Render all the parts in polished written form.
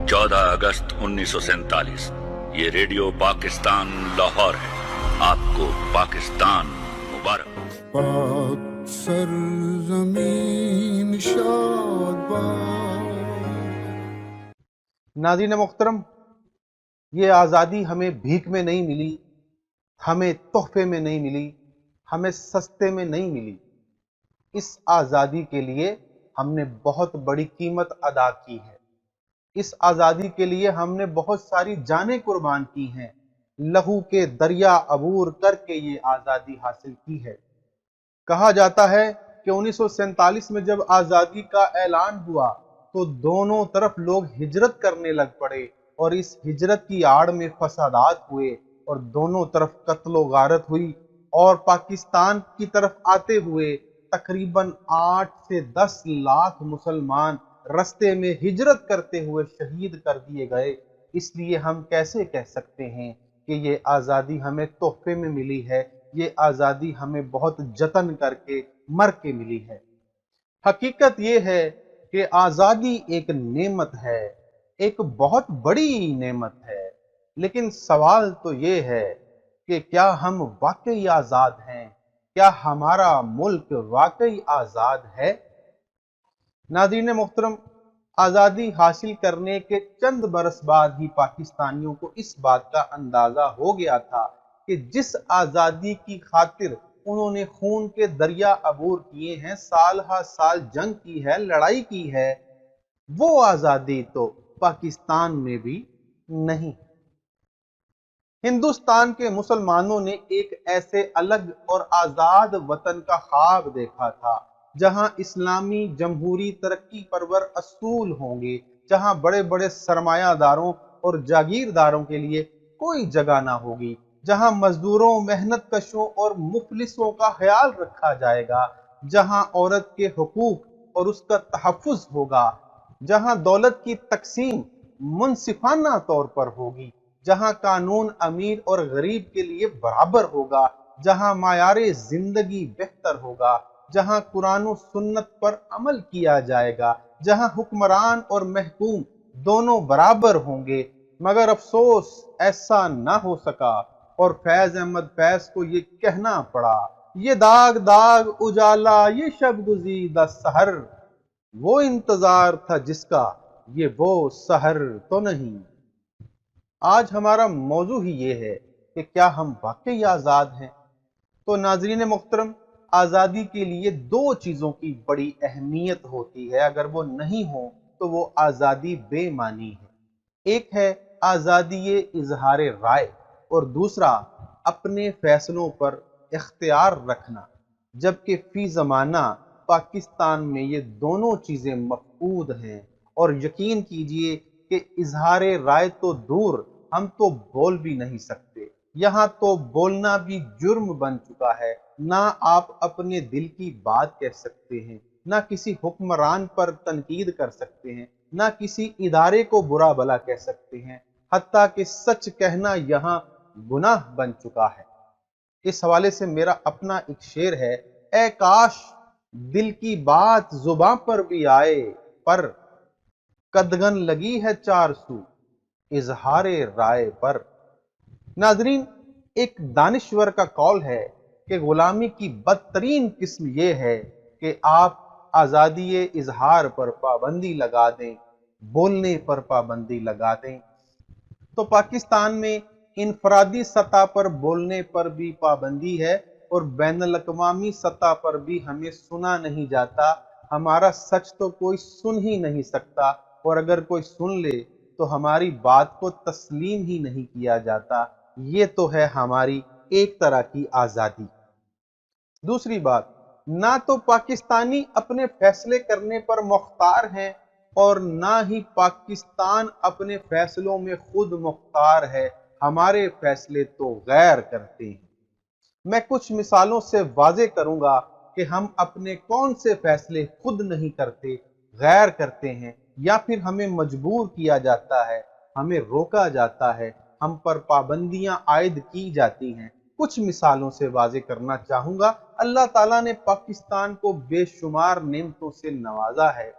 14 अगस्त 1947 ये रेडियो पाकिस्तान लाहौर है। आपको पाकिस्तान मुबारक। पाक सरज़मीन शाद बाद। नाज़रीन मुहतरम, ये आज़ादी हमें भीख में नहीं मिली, हमें तोहफे में नहीं मिली, हमें सस्ते में नहीं मिली। इस आज़ादी के लिए हमने बहुत बड़ी कीमत अदा की है। इस आज़ादी के लिए हमने बहुत सारी जानें कुर्बान की हैं। लहू के दरिया अबूर करके ये आज़ादी हासिल की है। कहा जाता है कि 1947 में जब आज़ादी का ऐलान हुआ तो दोनों तरफ लोग हिजरत करने लग पड़े और इस हिजरत की आड़ में फसादात हुए और दोनों तरफ कत्लो गारत हुई और पाकिस्तान की तरफ आते हुए तकरीबन 8 से 10 लाख मुसलमान रस्ते में हिजरत करते हुए शहीद कर दिए गए। इसलिए हम कैसे कह सकते हैं कि ये आज़ादी हमें तोहफे में मिली है, ये आज़ादी हमें बहुत जतन करके मर के मिली है। हकीकत ये है कि आज़ादी एक नेमत है, एक बहुत बड़ी नेमत है। लेकिन सवाल तो ये है कि क्या हम वाकई आज़ाद हैं? क्या हमारा मुल्क वाकई आज़ाद है? नाज़रीन मोहतरम, आज़ादी हासिल करने के चंद बरस बाद ही पाकिस्तानियों को इस बात का अंदाज़ा हो गया था कि जिस आज़ादी की खातिर उन्होंने खून के दरिया अबूर किए हैं, साल हा साल जंग की है, लड़ाई की है, वो आज़ादी तो पाकिस्तान में भी नहीं। हिंदुस्तान के मुसलमानों ने एक ऐसे अलग और आज़ाद वतन का ख्वाब देखा था जहां इस्लामी जमहूरी तरक्की परवर असूल होंगे, जहां बड़े बड़े सरमायादारों और जागीरदारों के लिए कोई जगह ना होगी, जहां मजदूरों, मेहनत कशों और मुफलिसों का ख्याल रखा जाएगा, जहां औरत के हुकूक और उसका तहफ़्फ़ुज़ होगा, जहां दौलत की तकसीम मुनसिफाना तौर पर होगी, जहां कानून अमीर और गरीब के लिए बराबर होगा, जहां मायारे जिंदगी बेहतर होगा, जहां कुरान और सुन्नत पर अमल किया जाएगा, जहां हुक्मरान और महकूम दोनों बराबर होंगे। मगर अफसोस ऐसा ना हो सका और फैज अहमद फैज को ये कहना पड़ा, ये दाग दाग उजाला, ये शब गुज़ीदा सहर, वो इंतजार था जिसका, ये वो सहर तो नहीं। आज हमारा मौजू ही ये है कि क्या हम वाकई आज़ाद हैं। तो नाज़रीन मोहतरम, आज़ादी के लिए दो चीज़ों की बड़ी अहमियत होती है, अगर वो नहीं हो तो वो आज़ादी बेमानी है। एक है आज़ादी इजहार राय और दूसरा अपने फैसलों पर इख्तियार रखना, जबकि फी ज़माना पाकिस्तान में ये दोनों चीज़ें मफकूद हैं। और यकीन कीजिए कि इजहार राय तो दूर, हम तो बोल भी नहीं सकते। यहाँ तो बोलना भी जुर्म बन चुका है। ना आप अपने दिल की बात कह सकते हैं, ना किसी हुक्मरान पर तनकीद कर सकते हैं, ना किसी इदारे को बुरा भला कह सकते हैं, हत्ता कि सच कहना यहाँ गुनाह बन चुका है। इस हवाले से मेरा अपना एक शेर है, ऐ काश दिल की बात जुबां पर भी आए, पर कदगन लगी है 400 इजहारे राय पर। नाजरीन, एक दानिश्वर का कौल है कि गुलामी की बदतरीन किस्म ये है कि आप आज़ादी इजहार पर पाबंदी लगा दें, बोलने पर पाबंदी लगा दें। तो पाकिस्तान में इनफरादी सतह पर बोलने पर भी पाबंदी है और बैनुल अक़वामी सतह पर भी हमें सुना नहीं जाता। हमारा सच तो कोई सुन ही नहीं सकता और अगर कोई सुन ले तो हमारी बात को तस्लीम ही नहीं किया जाता। ये तो है हमारी एक तरह की आज़ादी। दूसरी बात, ना तो पाकिस्तानी अपने फैसले करने पर मुख्तार हैं और ना ही पाकिस्तान अपने फैसलों में खुद मुख्तार है। हमारे फैसले तो गैर करते हैं। मैं कुछ मिसालों से वाज़े करूंगा कि हम अपने कौन से फैसले खुद नहीं करते, गैर करते हैं, या फिर हमें मजबूर किया जाता है, हमें रोका जाता है, हम पर पाबंदियां आयद की जाती हैं। कुछ मिसालों से वाज़े करना चाहूंगा। अल्लाह ताला ने पाकिस्तान को बेशुमार नेमतों से नवाजा है।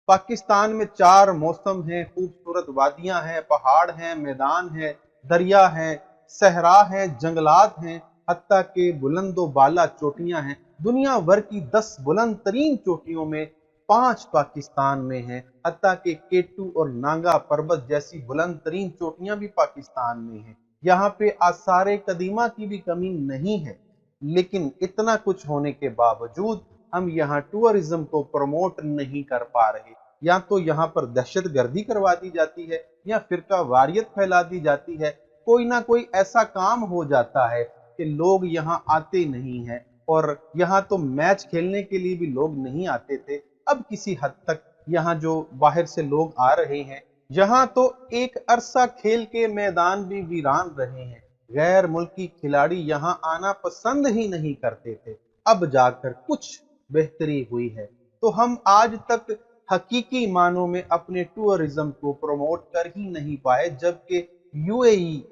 पाकिस्तान में 4 मौसम हैं, खूबसूरत वादियां हैं, पहाड़ हैं, मैदान हैं, दरिया हैं, सहरा हैं, जंगलात हैं, हत्ता के बुलंदो बाला चोटियां हैं। दुनिया भर की 10 बुलंद तरीन चोटियों में 5 पाकिस्तान में हैं। हत्ता के केटू और नांगा पर्वत जैसी बुलंद तरीन चोटियां भी पाकिस्तान में हैं। यहाँ पे आसारे कदीमा की भी कमी नहीं है, लेकिन इतना कुछ होने के बावजूद हम यहाँ टूरिज्म को प्रमोट नहीं कर पा रहे। या तो यहाँ पर दहशत गर्दी करवा दी जाती है या फिरका वारियत फैला दी जाती है। कोई ना कोई ऐसा काम हो जाता है कि लोग यहाँ आते नहीं हैं, और यहाँ तो मैच खेलने के लिए भी लोग नहीं आते थे, अब किसी हद तक यहाँ जो बाहर से लोग आ रहे हैं। यहाँ तो एक अरसा खेल के मैदान भी वीरान रहे हैं। गैर मुल्की खिलाड़ी यहाँ आना पसंद ही नहीं करते थे, अब जाकर कुछ बेहतरी हुई है। तो हम आज तक हकीकी मानों में अपने टूरिज्म को प्रमोट कर ही नहीं पाए, जबकि यूएई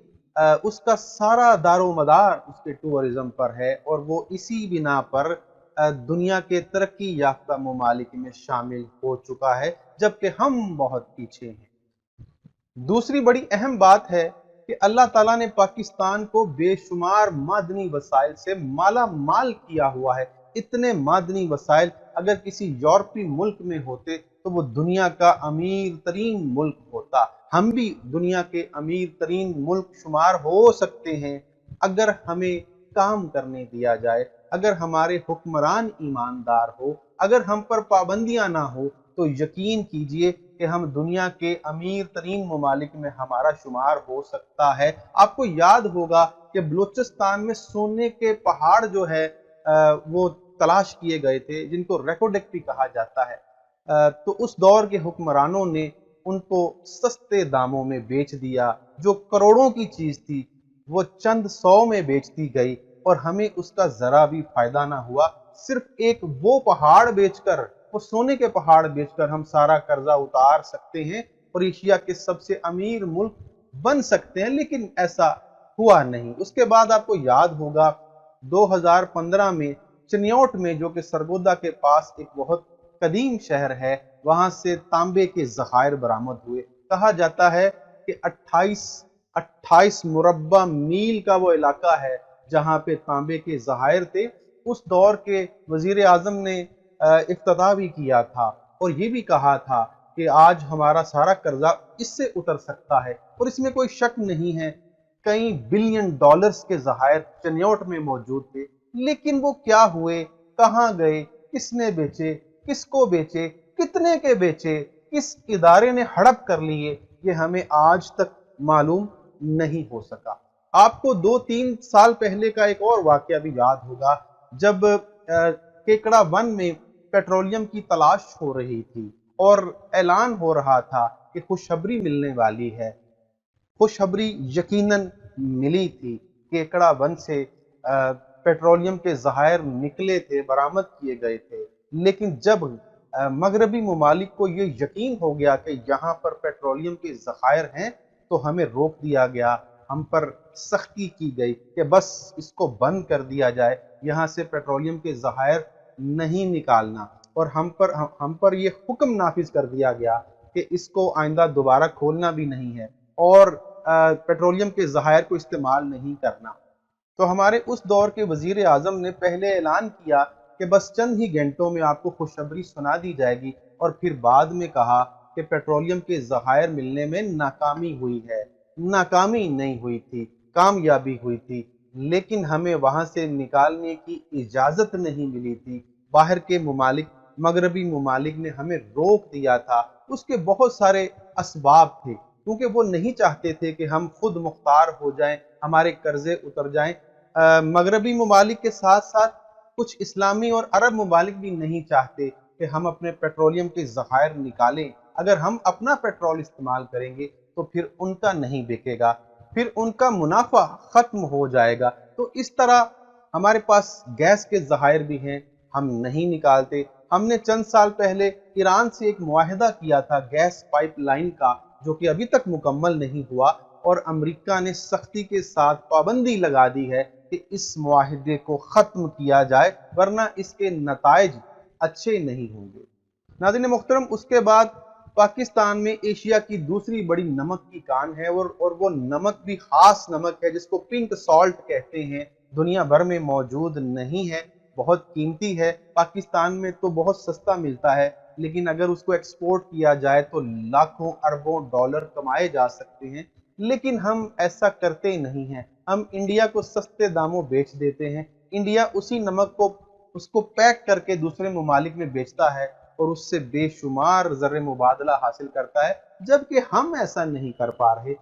उसका सारा दारोमदार उसके टूरिज्म पर है, और वो इसी बिना पर दुनिया के तरक्की याफ्ता ममालिक में शामिल हो चुका है, जबकि हम बहुत पीछे हैं। दूसरी बड़ी अहम बात है कि अल्लाह ताला ने पाकिस्तान को बेशुमार मादनी वसाइल से माला माल किया हुआ है। इतने मादनी वसाइल अगर किसी यूरोपीय मुल्क में होते तो वो दुनिया का अमीर तरीन मुल्क होता। हम भी दुनिया के अमीर तरीन मुल्क शुमार हो सकते हैं अगर हमें काम करने दिया जाए, अगर हमारे हुक्मरान ईमानदार हो, अगर हम पर पाबंदियां ना हो, तो यकीन कीजिए कि हम दुनिया के अमीर तरीन ममालिक में हमारा शुमार हो सकता है। आपको याद होगा कि बलूचिस्तान में सोने के पहाड़ जो है वो तलाश किए गए थे, जिनको रेकोडेक भी कहा जाता है। तो उस दौर के हुक्मरानों ने उनको सस्ते दामों में बेच दिया। जो करोड़ों की चीज थी वो चंद सौ में बेच दी गई, और हमें उसका जरा भी फायदा ना हुआ। सिर्फ एक वो पहाड़ बेचकर, वो सोने के पहाड़ बेचकर हम सारा कर्जा उतार सकते हैं और एशिया के सबसे अमीर मुल्क बन सकते हैं, लेकिन ऐसा हुआ नहीं। उसके बाद आपको याद होगा 2015 में चिन्योट में, जो कि सरगोदा के पास एक बहुत कदीम शहर है, वहां से तांबे के ज़खायर बरामद हुए। कहा जाता है कि 28 मुरब्बा मील का वो इलाका है जहां पे तांबे के ज़खायर थे। उस दौर के वजीर आजम ने इफ्तिताह भी किया था और ये भी कहा था कि आज हमारा सारा कर्जा इससे उतर सकता है, और इसमें कोई शक नहीं है कई बिलियन डॉलर्स के ज़खायर चिन्योट में मौजूद थे। लेकिन वो क्या हुए, कहाँ गए, किसने बेचे, किसको बेचे, कितने के बेचे, किस इदारे ने हड़प कर लिए, ये हमें आज तक मालूम नहीं हो सका। आपको 2-3 साल पहले का एक और वाकया भी याद होगा, जब केकड़ा वन में पेट्रोलियम की तलाश हो रही थी और ऐलान हो रहा था कि खुशखबरी मिलने वाली है। खुशखबरी यकीनन मिली थी। केकड़ा वन से पेट्रोलियम के ज़खायर निकले थे, बरामद किए गए थे। लेकिन जब मगरबी ममालिक को ये यकीन हो गया कि यहाँ पर पेट्रोलियम के ज़खायर हैं, तो हमें रोक दिया गया, हम पर सख्ती की गई कि बस इसको बंद कर दिया जाए, यहाँ से पेट्रोलियम के ज़खायर नहीं निकालना। और हम पर ये हुक्म नाफिज कर दिया गया कि इसको आइंदा दोबारा खोलना भी नहीं है और पेट्रोलियम के ज़खायर को इस्तेमाल नहीं करना। तो हमारे उस दौर के वजीर आजम ने पहले ऐलान किया कि बस चंद ही घंटों में आपको खुशखबरी सुना दी जाएगी, और फिर बाद में कहा कि पेट्रोलियम के ज़खायर मिलने में नाकामी हुई है। नाकामी नहीं हुई थी, कामयाबी हुई थी, लेकिन हमें वहां से निकालने की इजाजत नहीं मिली थी। बाहर के मुमालिक, मगरबी मुमालिक ने हमें रोक दिया था। उसके बहुत सारे असबाब थे, क्योंकि वो नहीं चाहते थे कि हम खुद मुख्तार हो जाएं, हमारे कर्जे उतर जाएं। मगरबी मुमालिक के साथ साथ कुछ इस्लामी और अरब मुमालिक भी नहीं चाहते कि हम अपने पेट्रोलियम के ज़खायर निकालें। अगर हम अपना पेट्रोल इस्तेमाल करेंगे तो फिर उनका नहीं बिकेगा, फिर उनका मुनाफा खत्म हो जाएगा। तो इस तरह हमारे पास गैस के ज़खायर भी हैं, हम नहीं निकालते। हमने चंद साल पहले ईरान से एक मुआहिदा किया था गैस पाइपलाइन का, जो कि अभी तक मुकम्मल नहीं हुआ, और अमेरिका ने सख्ती के साथ पाबंदी लगा दी है कि इस मुआहिदे को ख़त्म किया जाए, वरना इसके नताइज अच्छे नहीं होंगे। नाज़रीन मोहतरम, उसके बाद पाकिस्तान में एशिया की दूसरी बड़ी नमक की कान है, और वो नमक भी खास नमक है जिसको पिंक सॉल्ट कहते हैं। दुनिया भर में मौजूद नहीं है, बहुत कीमती है। पाकिस्तान में तो बहुत सस्ता मिलता है, लेकिन अगर उसको एक्सपोर्ट किया जाए तो लाखों अरबों डॉलर कमाए जा सकते हैं। लेकिन हम ऐसा करते ही नहीं हैं, हम इंडिया को सस्ते दामों बेच देते हैं। इंडिया उसी नमक को उसको पैक करके दूसरे ममालिक में बेचता है और उससे बेशुमार ज़र मुबादला हासिल करता है, जबकि हम ऐसा नहीं कर पा रहे।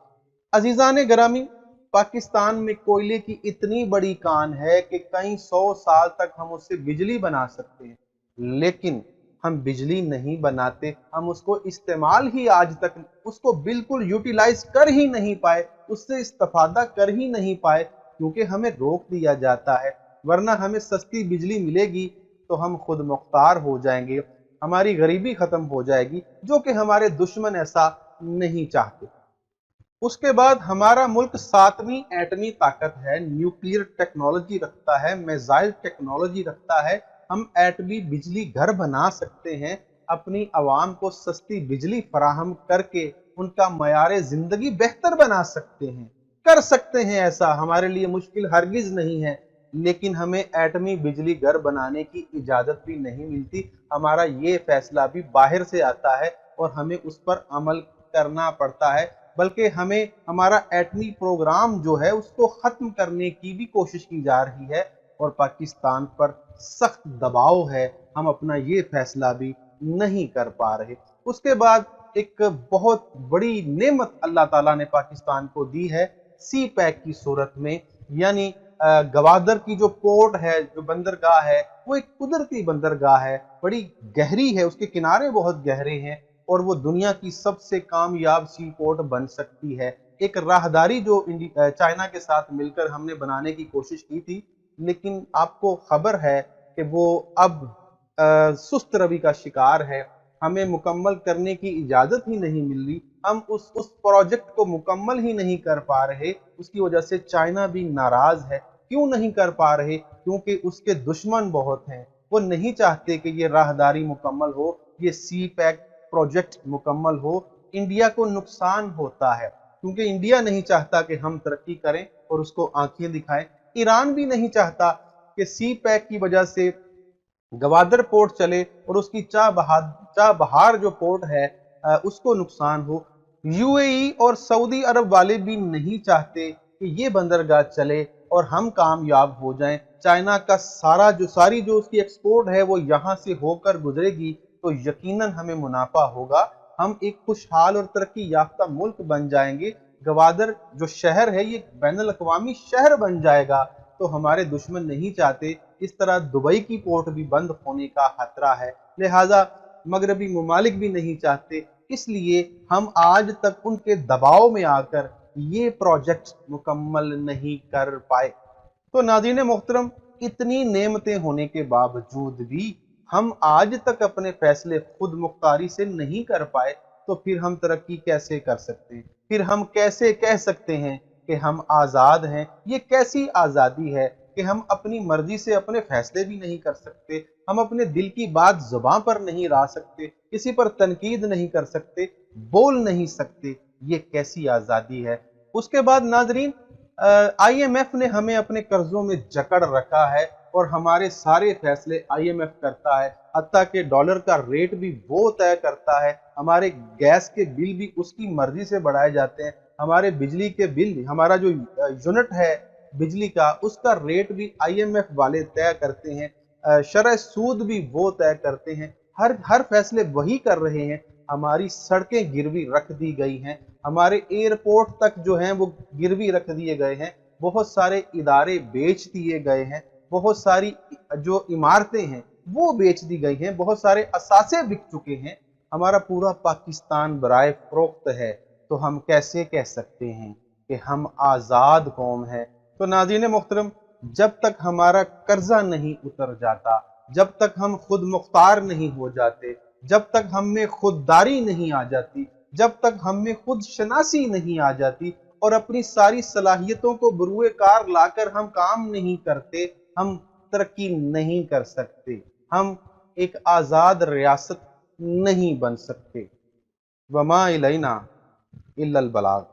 अजीज़ान ग्रामी, पाकिस्तान में कोयले की इतनी बड़ी कान है कि कई 100 साल तक हम उससे बिजली बना सकते हैं, लेकिन हम बिजली नहीं बनाते। हम उसको इस्तेमाल ही आज तक उसको बिल्कुल यूटिलाइज कर ही नहीं पाए, उससे इस्तेफादा कर ही नहीं पाए, क्योंकि हमें रोक दिया जाता है। वरना हमें सस्ती बिजली मिलेगी तो हम खुद मुख्तार हो जाएंगे, हमारी गरीबी खत्म हो जाएगी, जो कि हमारे दुश्मन ऐसा नहीं चाहते। उसके बाद हमारा मुल्क 7वीं एटमी ताकत है, न्यूक्लियर टेक्नोलॉजी रखता है, मिसाइल टेक्नोलॉजी रखता है। हम एटमी बिजली घर बना सकते हैं, अपनी आवाम को सस्ती बिजली फराहम करके उनका मयारे जिंदगी बेहतर बना सकते हैं, कर सकते हैं। ऐसा हमारे लिए मुश्किल हरगिज नहीं है, लेकिन हमें एटमी बिजली घर बनाने की इजाजत भी नहीं मिलती। हमारा ये फैसला भी बाहर से आता है और हमें उस पर अमल करना पड़ता है, बल्कि हमें हमारा एटमी प्रोग्राम जो है उसको खत्म करने की भी कोशिश की जा रही है, और पाकिस्तान पर सख्त दबाव है। हम अपना ये फैसला भी नहीं कर पा रहे। उसके बाद एक बहुत बड़ी नेमत अल्लाह ताला ने पाकिस्तान को दी है सी पैक की सूरत में, यानी गवादर की जो पोर्ट है, जो बंदरगाह है, वो एक कुदरती बंदरगाह है, बड़ी गहरी है, उसके किनारे बहुत गहरे हैं, और वो दुनिया की सबसे कामयाब सी पोर्ट बन सकती है। एक राहदारी जो चाइना के साथ मिलकर हमने बनाने की कोशिश की थी, लेकिन आपको खबर है कि वो अब सुस्त रवि का शिकार है। हमें मुकम्मल करने की इजाज़त ही नहीं मिल रही, हम उस प्रोजेक्ट को मुकम्मल ही नहीं कर पा रहे। उसकी वजह से चाइना भी नाराज है। क्यों नहीं कर पा रहे? क्योंकि उसके दुश्मन बहुत हैं। वो नहीं चाहते कि ये राहदारी मुकम्मल हो, ये सी पैक प्रोजेक्ट मुकम्मल हो। इंडिया को नुकसान होता है, क्योंकि इंडिया नहीं चाहता कि हम तरक्की करें और उसको आंखें दिखाएं। ईरान भी नहीं चाहता कि सी पैक की वजह से गवादर पोर्ट चले और उसकी चाबहार जो पोर्ट है उसको नुकसान हो। यूएई और सऊदी अरब वाले भी नहीं चाहते कि ये बंदरगाह चले और हम कामयाब हो जाएं। चाइना का सारी जो उसकी एक्सपोर्ट है वो यहाँ से होकर गुजरेगी तो यकीनन हमें मुनाफा होगा। हम एक खुशहाल और तरक्की याफ्ता मुल्क बन जाएंगे। गवादर जो शहर है ये बैनुल अक़वामी शहर बन जाएगा। तो हमारे दुश्मन नहीं चाहते। इस तरह दुबई की पोर्ट भी बंद होने का खतरा है, लिहाजा मगरबी ममालिक भी नहीं चाहते। इसलिए हम आज तक उनके दबाव में आकर ये प्रोजेक्ट मुकम्मल नहीं कर पाए। तो नाज़रीन मोहतरम, इतनी नेमतें होने के बावजूद भी हम आज तक अपने फैसले खुद मुख्तारी से नहीं कर पाए, तो फिर हम तरक्की कैसे कर सकते हैं? फिर हम कैसे कह सकते हैं कि हम आज़ाद हैं? ये कैसी आज़ादी है कि हम अपनी मर्जी से अपने फैसले भी नहीं कर सकते, हम अपने दिल की बात ज़ुबान पर नहीं ला सकते, किसी पर तनकीद नहीं कर सकते, बोल नहीं सकते? ये कैसी आज़ादी है? उसके बाद नाजरीन, IMF ने हमें अपने कर्जों में जकड़ रखा है और हमारे सारे फैसले IMF करता है। हत्ता कि डॉलर का रेट भी वो तय करता है। हमारे गैस के बिल भी उसकी मर्जी से बढ़ाए जाते हैं। हमारे बिजली के बिल, हमारा जो यूनिट है बिजली का, उसका रेट भी IMF वाले तय करते हैं। शरह सूद भी वो तय करते हैं। हर फैसले वही कर रहे हैं। हमारी सड़कें गिरवी रख दी गई हैं, हमारे एयरपोर्ट तक जो हैं वो गिरवी रख दिए गए हैं, बहुत सारे इदारे बेच दिए गए हैं, बहुत सारी जो इमारतें हैं वो बेच दी गई हैं, बहुत सारे असासे बिक चुके हैं। हमारा पूरा पाकिस्तान बराए फरोख्त है। तो हम कैसे कह सकते हैं कि हम आज़ाद कौम है? तो नाज़रीन मोहतरम, जब तक हमारा कर्जा नहीं उतर जाता, जब तक हम खुद मुख्तार नहीं हो जाते, जब तक हम में खुददारी नहीं आ जाती, जब तक हम में खुद शनासी नहीं आ जाती और अपनी सारी सलाहियतों को बरूए कार लाकर हम काम नहीं करते, हम तरक्की नहीं कर सकते। हम एक आज़ाद रियासत نہیں بن سکتے۔ وما الینا الا البلاغ۔